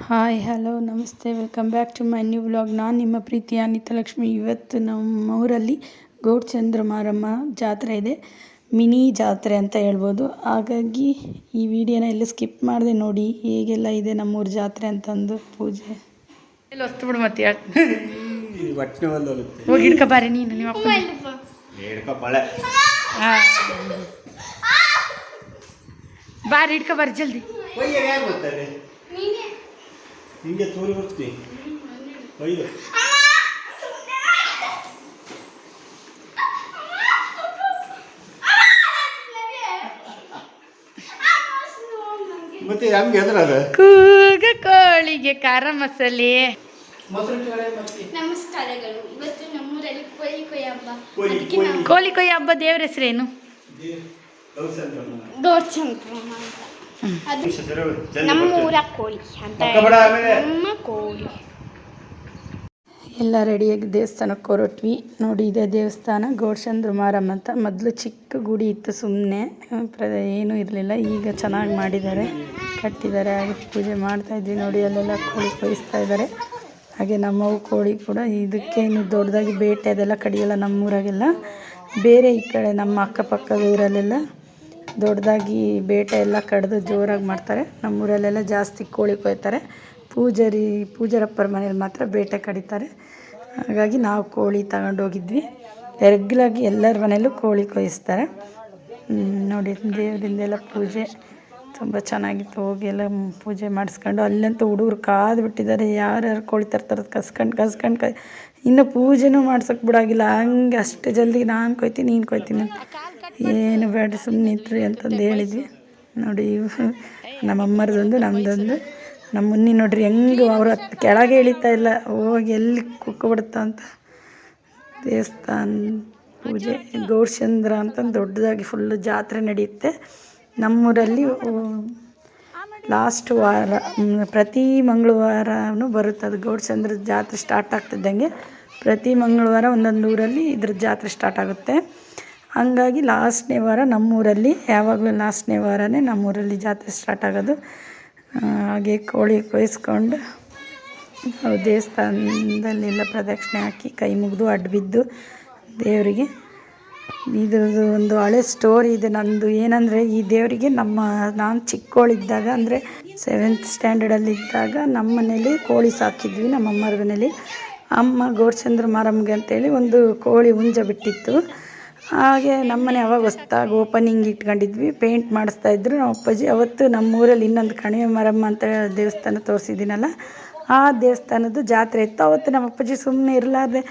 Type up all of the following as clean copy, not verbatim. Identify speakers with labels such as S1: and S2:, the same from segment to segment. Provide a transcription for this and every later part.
S1: Hi hello ನಮಸ್ತೆ welcome back to my new vlog. ನಾನು ನಿಮ್ಮ ಪ್ರೀತಿಯ ಅನಿತಲಕ್ಷ್ಮಿ. ಇವತ್ತು ನಮ್ಮ ಊರಲ್ಲಿ ಗೌಡಚಂದ್ರ ಮಾರಮ್ಮ ಜಾತ್ರೆ ಇದೆ, ಮಿನಿ ಜಾತ್ರೆ ಅಂತ ಹೇಳ್ಬೋದು. ಹಾಗಾಗಿ ಈ ವಿಡಿಯೋನ ಎಲ್ಲ ಸ್ಕಿಪ್ ಮಾಡಿದೆ ನೋಡಿ ಹೇಗೆಲ್ಲ ಇದೆ ನಮ್ಮೂರ ಜಾತ್ರೆ ಅಂತಂದು. ಪೂಜೆ ಎಲ್ಲ ಹೊಸ್ತು ಬಿಡು ಮತ್ತೆ ಹೋಗಿ ಹಿಡ್ಕ ಬಾರಿ ನೀನು ನಿಮ್ಮ ಅಪ್ಪ ಬಾರಿ ಹಿಡ್ಕ ಬಾರಿ ಜಲ್ದಿ.
S2: ಹಿಂಗೆ ತೋರಿ ಬರ್ತೀನಿ ಒಯ್ದು ಮತ್ತೆ ಹಂಗೆ ಎದ್ರದ
S1: ಕೂಗ ಕೋಳಿಗೆ ಖಾರ ಮಸಾಲೆ.
S3: ನಮಸ್ಕಾರಗಳು. ಇವತ್ತು ನಮ್ಮೂರಲ್ಲಿ ಕೋಳಿ ಕೊಯ್ಯ ಹಬ್ಬ.
S1: ಕೋಳಿ ಕೊಯ್ಯ ಹಬ್ಬ ದೇವ್ರ ಹೆಸರೇನು?
S3: ಗೌಡಚಂದ್ರ ಅಂತ. ಅದು ನಮ್ಮೂರ ಕೋಳಿ ಅಂತ ನಮ್ಮ ಕೋಳಿ.
S1: ಎಲ್ಲ ರೆಡಿಯಾಗಿ ದೇವಸ್ಥಾನಕ್ಕೆ ಹೊರಟ್ವಿ ನೋಡಿ. ಇದೇ ದೇವಸ್ಥಾನ ಗೌಡಚಂದ್ರ ಮಾರಮ್ಮ ಅಂತ. ಮೊದಲು ಚಿಕ್ಕ ಗುಡಿ ಇತ್ತು, ಸುಮ್ಮನೆ ಏನೂ ಇರಲಿಲ್ಲ. ಈಗ ಚೆನ್ನಾಗಿ ಮಾಡಿದ್ದಾರೆ, ಕಟ್ಟಿದ್ದಾರೆ. ಹಾಗೆ ಪೂಜೆ ಮಾಡ್ತಾಯಿದ್ವಿ ನೋಡಿ. ಅಲ್ಲೆಲ್ಲ ಕೋಳಿ ಕೊಯ್ಸ್ತಾ ಇದ್ದಾರೆ. ಹಾಗೆ ನಮ್ಮವು ಕೋಳಿ ಕೂಡ ಇದಕ್ಕೆ ಇನ್ನು ದೊಡ್ಡದಾಗಿ ಬೇಟೆ ಅದೆಲ್ಲ ಕಡಿಯೋಲ್ಲ ನಮ್ಮೂರಾಗೆಲ್ಲ. ಬೇರೆ ಈ ಕಡೆ ನಮ್ಮ ಅಕ್ಕಪಕ್ಕದ ಊರಲ್ಲೆಲ್ಲ ದೊಡ್ಡದಾಗಿ ಬೇಟೆ ಎಲ್ಲ ಕಡಿದು ಜೋರಾಗಿ ಮಾಡ್ತಾರೆ. ನಮ್ಮೂರಲ್ಲೆಲ್ಲ ಜಾಸ್ತಿ ಕೋಳಿ ಕೊಯ್ತಾರೆ. ಪೂಜಾರಪ್ಪರ ಮನೇಲಿ ಮಾತ್ರ ಬೇಟೆ ಕಡಿತಾರೆ. ಹಾಗಾಗಿ ನಾವು ಕೋಳಿ ತಗೊಂಡೋಗಿದ್ವಿ. ರೆಗ್ಯುಲಾಗಿ ಎಲ್ಲರ ಮನೆಯಲ್ಲೂ ಕೋಳಿ ಕೊಯ್ಸ್ತಾರೆ ನೋಡಿ. ದೇವರಿಂದೆಲ್ಲ ಪೂಜೆ ತುಂಬ ಚೆನ್ನಾಗಿತ್ತು. ಹೋಗಿ ಎಲ್ಲ ಪೂಜೆ ಮಾಡಿಸ್ಕೊಂಡು ಅಲ್ಲಂತೂ ಹುಡುಗರು ಕಾದು ಬಿಟ್ಟಿದ್ದಾರೆ. ಯಾರ್ಯಾರು ಕೋಳಿ ತರ್ತಾರದು ಕಸ್ಕೊಂಡು ಇನ್ನು ಪೂಜೆನೂ ಮಾಡ್ಸೋಕೆ ಬಿಡಾಗಿಲ್ಲ. ಹಂಗೆ ಅಷ್ಟು ಜಲ್ದಿ ನಾನು ಕೊಯ್ತೀನಿ ನೀನು ಕೊಯ್ತೀನಿ ಅಂತ. ಏನು ಬೇಡ ಸುಮ್ಮನೆ ಇಟ್ರಿ ಅಂತಂದು ಹೇಳಿದ್ವಿ ನೋಡಿ. ನಮ್ಮಮ್ಮರದೊಂದು ನಮ್ಮದೊಂದು. ನಮ್ಮ ಮುನ್ನಿ ನೋಡ್ರಿ ಹೆಂಗೆ ಅವ್ರು ಕೆಳಗೆ ಇಳಿತಾ ಇಲ್ಲ, ಹೋಗಿ ಎಲ್ಲಿ ಕುಕ್ಕೊಬಿಡುತ್ತಾ ಅಂತ. ದೇವಸ್ಥಾನ ಪೂಜೆ ಗೌಡಚಂದ್ರ ಅಂತ ದೊಡ್ಡದಾಗಿ ಫುಲ್ಲು ಜಾತ್ರೆ ನಡೆಯುತ್ತೆ ನಮ್ಮೂರಲ್ಲಿ. ಲಾಸ್ಟ್ ವಾರ ಪ್ರತಿ ಮಂಗಳವಾರನೂ ಬರುತ್ತೆ ಅದು. ಗೌಡಚಂದ್ರದ ಜಾತ್ರೆ ಸ್ಟಾರ್ಟ್ ಆಗ್ತಿದ್ದಂಗೆ ಪ್ರತಿ ಮಂಗಳವಾರ ಒಂದೊಂದು ಊರಲ್ಲಿ ಇದ್ರ ಜಾತ್ರೆ ಸ್ಟಾರ್ಟ್ ಆಗುತ್ತೆ. ಹಂಗಾಗಿ ಲಾಸ್ಟ್ನೇ ವಾರ ನಮ್ಮೂರಲ್ಲಿ, ಯಾವಾಗಲೂ ಲಾಸ್ಟ್ನೇ ವಾರನೇ ನಮ್ಮೂರಲ್ಲಿ ಜಾತ್ರೆ ಸ್ಟಾರ್ಟ್ ಆಗೋದು. ಹಾಗೆ ಕೋಳಿ ಕೊಯ್ಸ್ಕೊಂಡು ದೇವಸ್ಥಾನದಲ್ಲೆಲ್ಲ ಪ್ರದಕ್ಷಿಣೆ ಹಾಕಿ ಕೈ ಮುಗಿದು ಅಡ್ಬಿದ್ದು ದೇವರಿಗೆ. ಇದ್ರದ್ದು ಒಂದು ಹಳೆ ಸ್ಟೋರಿ ಇದೆ ನಂದು. ಏನಂದರೆ ಈ ದೇವರಿಗೆ ನಾನು ಚಿಕ್ಕವಳಿದ್ದಾಗ ಅಂದರೆ 7th ಸ್ಟ್ಯಾಂಡರ್ಡಲ್ಲಿದ್ದಾಗ ನಮ್ಮ ಮನೇಲಿ ಕೋಳಿ ಸಾಕಿದ್ವಿ. ನಮ್ಮ ಅಮ್ಮರ ಮನೇಲಿ ಅಮ್ಮ ಗೌಡಚಂದ್ರ ಮಾರಮ್ಮಗೆ ಅಂತೇಳಿ ಒಂದು ಕೋಳಿ ಹುಂಜ ಬಿಟ್ಟಿತ್ತು. ಹಾಗೆ ನಮ್ಮನೆ ಅವಾಗ ಹೊಸ್ದಾಗಿ ಓಪನಿಂಗ್ ಇಟ್ಕೊಂಡಿದ್ವಿ, ಪೇಂಟ್ ಮಾಡಿಸ್ತಾಯಿದ್ರು ನಮ್ಮ ಅಪ್ಪಾಜಿ. ಅವತ್ತು ನಮ್ಮೂರಲ್ಲಿ ಇನ್ನೊಂದು ಕಣಿವೆ ಮಾರಮ್ಮ ಅಂತ ದೇವಸ್ಥಾನ ತೋರಿಸಿದ್ದೀನಲ್ಲ, ಆ ದೇವಸ್ಥಾನದ್ದು ಜಾತ್ರೆ ಇತ್ತು. ಅವತ್ತು ನಮ್ಮ ಅಪ್ಪಾಜಿ ಸುಮ್ಮನೆ ಇರಲಾರ್ದೆ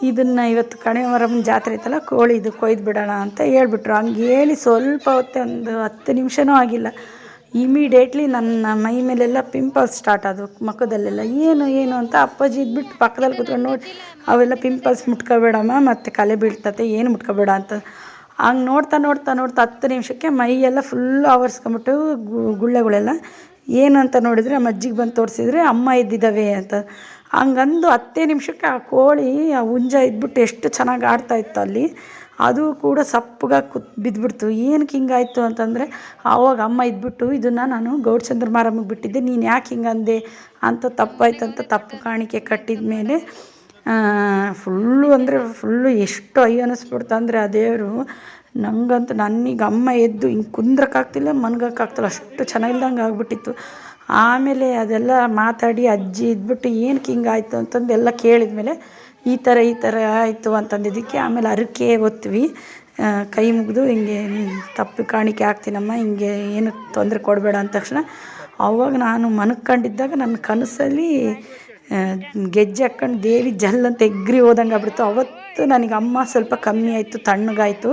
S1: ಇದನ್ನು ಇವತ್ತು ಕಣಿವೆ ಮಾರಮ್ಮನ ಜಾತ್ರೆ ಇತ್ತಲ್ಲ, ಕೋಳಿ ಇದು ಕೊಯ್ದು ಬಿಡೋಣ ಅಂತ ಹೇಳ್ಬಿಟ್ರು. ಹಂಗೆ ಹೇಳಿ ಸ್ವಲ್ಪ ಹೊತ್ತೆ ಒಂದು 10 ನಿಮಿಷನೂ ಆಗಿಲ್ಲ, ಇಮಿಡಿಯೇಟ್ಲಿ ನನ್ನ ಮೈ ಮೇಲೆಲ್ಲ ಪಿಂಪಲ್ಸ್ ಸ್ಟಾರ್ಟ್ ಆದವು, ಮುಖದಲ್ಲೆಲ್ಲ. ಏನು ಅಂತ ಅಪ್ಪಾಜಿ ಇದ್ಬಿಟ್ಟು ಪಕ್ಕದಲ್ಲಿ ಕೂತ್ಕೊಂಡು ನೋಡಿ, ಅವೆಲ್ಲ ಪಿಂಪಲ್ಸ್ ಮುಟ್ಕೋಬೇಡಮ್ಮ ಮತ್ತು ಕಲೆ ಬೀಳ್ತತೆ, ಏನು ಮುಟ್ಕೋಬೇಡ ಅಂತ. ಹಂಗೆ ನೋಡ್ತಾ 10 ನಿಮಿಷಕ್ಕೆ ಮೈಯೆಲ್ಲ ಫುಲ್ಲು ಆವರಿಸ್ಕೊಂಬಿಟ್ಟು ಗುಳ್ಳೆಗಳೆಲ್ಲ. ಏನು ಅಂತ ನೋಡಿದರೆ ನಮ್ಮ ಅಜ್ಜಿಗೆ ಬಂದು ತೋರಿಸಿದ್ರೆ ಅಮ್ಮ ಇದ್ದಿದ್ದಾವೆ ಅಂತ. ಹಂಗಂದು 10 ನಿಮಿಷಕ್ಕೆ ಆ ಕೋಳಿ ಆ ಹುಂಜ ಇದ್ಬಿಟ್ಟು ಎಷ್ಟು ಚೆನ್ನಾಗಿ ಆಡ್ತಾಯಿತ್ತು ಅಲ್ಲಿ. ಅದು ಕೂಡ ಸಪ್ಪಗಾಗಿ ಬಿದ್ದುಬಿಡ್ತು. ಏನಕ್ಕೆ ಹಿಂಗಾಯಿತು ಅಂತಂದರೆ ಆವಾಗ ಅಮ್ಮ ಇದ್ಬಿಟ್ಟು ಇದನ್ನು ನಾನು ಗೌಡಚಂದ್ರ ಮಾರಮ್ಮಗೆ ಬಿಟ್ಟಿದ್ದೆ, ನೀನು ಯಾಕೆ ಹಿಂಗಂದೆ ಅಂತ ತಪ್ಪಾಯ್ತಂತ ತಪ್ಪು ಕಾಣಿಕೆ ಕಟ್ಟಿದ ಮೇಲೆ ಫುಲ್ಲು ಎಷ್ಟು ಅಯ್ಯೋ ಅನ್ನಿಸ್ಬಿಡ್ತು ಅಂದರೆ ಆ ದೇವರು ನನಗಂತೂ. ನನಗೆ ಅಮ್ಮ ಎದ್ದು ಹಿಂಗೆ ಕುಂದ್ರಕ್ಕಾಗ್ತಿಲ್ಲ, ಮನ್ಗೋಕ್ಕಾಗ್ತಿಲ್ಲ, ಅಷ್ಟು ಚೆನ್ನಾಗಿಲ್ದಂಗೆ ಆಗ್ಬಿಟ್ಟಿತ್ತು. ಆಮೇಲೆ ಅದೆಲ್ಲ ಮಾತಾಡಿ ಅಜ್ಜಿ ಇದ್ಬಿಟ್ಟು ಏನಕ್ಕೆ ಹಿಂಗಾಯ್ತು ಅಂತಂದು ಎಲ್ಲ ಕೇಳಿದ ಮೇಲೆ ಈ ಥರ ಆಯಿತು ಅಂತಂದಿದ್ದಕ್ಕೆ ಆಮೇಲೆ ಹರಕೆ ಹೊತ್ವಿ, ಕೈ ಮುಗಿದು ಹಿಂಗೆ ತಪ್ಪು ಕಾಣಿಕೆ ಆಗ್ತೀನಮ್ಮ, ಹಿಂಗೆ ಏನು ತೊಂದರೆ ಕೊಡಬೇಡ ಅಂದ ತಕ್ಷಣ ಆವಾಗ ನಾನು ಮನ್ಕೊಂಡಿದ್ದಾಗ ನನ್ನ ಕನಸಲ್ಲಿ ಗೆಜ್ಜೆ ಹಾಕ್ಕೊಂಡು ದೇವಿ ಜಲ್ ಅಂತ ಎಗ್ರಿ ಹೋದಂಗೆ ಆಗ್ಬಿಡ್ತು. ಅವತ್ತು ನನಗೆ ಅಮ್ಮ ಸ್ವಲ್ಪ ಕಮ್ಮಿ ಆಯಿತು, ತಣ್ಣಗಾಯಿತು.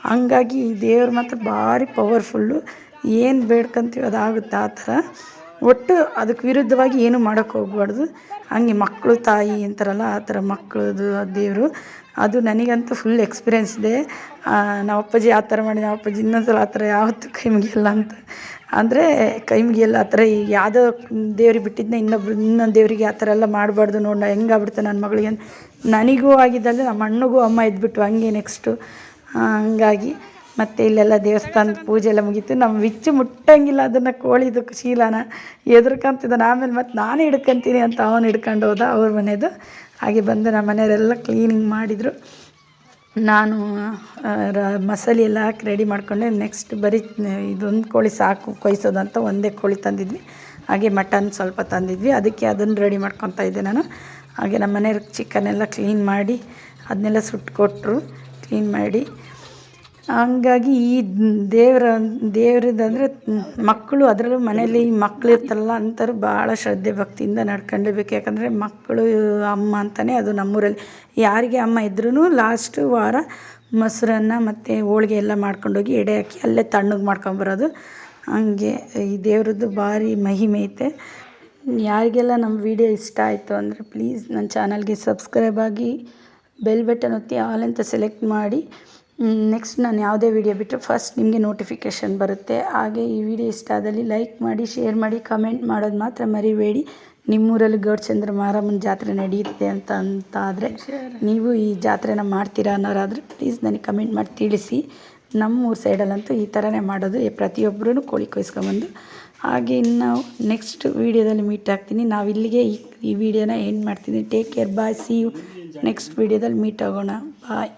S1: ಹಂಗಾಗಿ ಈ ದೇವ್ರು ಮಾತ್ರ ಭಾರಿ ಪವರ್ಫುಲ್ಲು. ಏನು ಬೇಡ್ಕೊಂತೀವಿ ಅದಾಗುತ್ತೆ ಆ ಥರ. ಒಟ್ಟು ಅದಕ್ಕೆ ವಿರುದ್ಧವಾಗಿ ಏನೂ ಮಾಡೋಕ್ಕೆ ಹೋಗ್ಬಾರ್ದು. ಹಂಗೆ ಮಕ್ಕಳು ತಾಯಿ ಅಂತಾರಲ್ಲ, ಆ ಥರ ಮಕ್ಕಳದು ದೇವರು. ಅದು ನನಗಂತೂ ಫುಲ್ ಎಕ್ಸ್ಪೀರಿಯೆನ್ಸ್ ಇದೆ. ನಮ್ಮ ಅಪ್ಪಾಜಿ ಆ ಥರ ಮಾಡಿ, ನಮ್ಮ ಅಪ್ಪಾಜಿ ಇನ್ನೊಂದ್ಸಲ ಆ ಥರ ಯಾವತ್ತೂ ಕೈ ಮುಗಿಯಲ್ಲ ಅಂತ. ಅಂದರೆ ಕೈ ಮುಗಿಯಲ್ಲ ಆ ಥರ. ಯಾವುದೋ ದೇವ್ರಿಗೆ ಬಿಟ್ಟಿದ್ದನ್ನ ಇನ್ನೊಂದು ದೇವರಿಗೆ ಆ ಥರ ಎಲ್ಲ ಮಾಡಬಾರ್ದು. ನೋಡಿ ಹೆಂಗಾಗ್ಬಿಡ್ತು ನನ್ನ ಮಗಳಿಗೆ. ನನಗೂ ಆಗಿದ್ದಲ್ಲದೆ ನಮ್ಮ ಅಣ್ಣಗೂ ಅಮ್ಮ ಇದ್ಬಿಟ್ಟು ಹಂಗೆ ನೆಕ್ಸ್ಟು. ಹಂಗಾಗಿ ಮತ್ತು ಇಲ್ಲೆಲ್ಲ ದೇವಸ್ಥಾನದ ಪೂಜೆ ಎಲ್ಲ ಮುಗೀತು. ನಮ್ಮ ವಿಚ್ಚು ಮುಟ್ಟಂಗಿಲ್ಲ ಅದನ್ನು ಕೋಳಿದು ಶೀಲನ ಎದುರ್ಕೊಂತಿದ್ದಾನೆ. ಆಮೇಲೆ ಮತ್ತು ನಾನು ಹಿಡ್ಕೊಂತೀನಿ ಅಂತ ಅವನು ಹಿಡ್ಕೊಂಡು ಹೋದ ಅವ್ರ ಮನೆಯದು. ಹಾಗೆ ಬಂದು ನಮ್ಮ ಮನೆಯವರೆಲ್ಲ ಕ್ಲೀನಿಂಗ್ ಮಾಡಿದರು. ನಾನು ಮಸಾಲೆ ಎಲ್ಲ ಹಾಕಿ ರೆಡಿ ಮಾಡ್ಕೊಂಡೆ. ನೆಕ್ಸ್ಟ್ ಬರೀ ಇದೊಂದು ಕೋಳಿ ಸಾಕು ಕೊಯ್ಸೋದಂತ ಒಂದೇ ಕೋಳಿ ತಂದಿದ್ವಿ. ಹಾಗೆ ಮಟನ್ ಸ್ವಲ್ಪ ತಂದಿದ್ವಿ, ಅದಕ್ಕೆ ಅದನ್ನು ರೆಡಿ ಮಾಡ್ಕೊತಾ ಇದ್ದೆ ನಾನು. ಹಾಗೆ ನಮ್ಮ ಮನೆಯವ್ರಿಗೆ ಚಿಕನೆಲ್ಲ ಕ್ಲೀನ್ ಮಾಡಿ ಅದನ್ನೆಲ್ಲ ಸುಟ್ಕೊಟ್ರು ಕ್ಲೀನ್ ಮಾಡಿ. ಹಂಗಾಗಿ ಈ ದೇವ್ರದಂದರೆ ಮಕ್ಕಳು, ಅದರಲ್ಲೂ ಮನೇಲಿ ಮಕ್ಕಳು ಇರ್ತಾರಲ್ಲ ಅಂಥವ್ರು ಭಾಳ ಶ್ರದ್ಧೆ ಭಕ್ತಿಯಿಂದ ನಡ್ಕೊಂಡೇಬೇಕು. ಯಾಕಂದರೆ ಮಕ್ಕಳು ಅಮ್ಮ ಅಂತಲೇ ಅದು ನಮ್ಮೂರಲ್ಲಿ ಯಾರಿಗೆ ಅಮ್ಮ ಇದ್ರೂ ಲಾಸ್ಟ್ ವಾರ ಮೊಸರನ್ನ ಮತ್ತು ಹೋಳ್ಗೆ ಎಲ್ಲ ಮಾಡ್ಕೊಂಡೋಗಿ ಎಡೆ ಹಾಕಿ ಅಲ್ಲೇ ತಣ್ಣಗೆ ಮಾಡ್ಕೊಂಬರೋದು. ಹಂಗೆ ಈ ದೇವ್ರದ್ದು ಭಾರಿ ಮಹಿಮೆ ಐತೆ. ಯಾರಿಗೆಲ್ಲ ನಮ್ಮ ವಿಡಿಯೋ ಇಷ್ಟ ಆಯಿತು ಅಂದರೆ ಪ್ಲೀಸ್ ನನ್ನ ಚಾನಲ್ಗೆ ಸಬ್ಸ್ಕ್ರೈಬ್ ಆಗಿ ಬೆಲ್ ಬಟನ್ ಒತ್ತಿ ಆಲ್ ಅಂತ ಸೆಲೆಕ್ಟ್ ಮಾಡಿ. ನೆಕ್ಸ್ಟ್ ನಾನು ಯಾವುದೇ ವಿಡಿಯೋ ಬಿಟ್ಟರೆ ಫಸ್ಟ್ ನಿಮಗೆ ನೋಟಿಫಿಕೇಷನ್ ಬರುತ್ತೆ. ಹಾಗೆ ಈ ವಿಡಿಯೋ ಇಷ್ಟ ಆದಲ್ಲಿ ಲೈಕ್ ಮಾಡಿ, ಶೇರ್ ಮಾಡಿ, ಕಮೆಂಟ್ ಮಾಡೋದು ಮಾತ್ರ ಮರಿಬೇಡಿ. ನಿಮ್ಮೂರಲ್ಲಿ ಗೌಡಚಂದ್ರ ಮಾರಮ್ಮನ ಜಾತ್ರೆ ನಡೆಯುತ್ತೆ ಅಂತಾದರೆ ನೀವು ಈ ಜಾತ್ರೆನ ಮಾಡ್ತೀರಾ ಅನ್ನೋರಾದರೆ ಪ್ಲೀಸ್ ನನಗೆ ಕಮೆಂಟ್ ಮಾಡಿ ತಿಳಿಸಿ. ನಮ್ಮೂರು ಸೈಡಲ್ಲಂತೂ ಈ ಥರನೇ ಮಾಡೋದು, ಪ್ರತಿಯೊಬ್ಬರೂ ಕೋಳಿ ಕೊಯ್ಸ್ಕೊಂಬಂದು. ಹಾಗೆ ಇನ್ನು ನೆಕ್ಸ್ಟ್ ವೀಡಿಯೋದಲ್ಲಿ ಮೀಟ್ ಆಗ್ತೀನಿ. ನಾವು ಇಲ್ಲಿಗೆ ಈ ವಿಡಿಯೋನ ಎಂಡ್ ಮಾಡ್ತೀನಿ. Take care, bye, see you. Next ವೀಡಿಯೋದಲ್ಲಿ ಮೀಟ್ ಆಗೋಣ. ಬಾಯ್.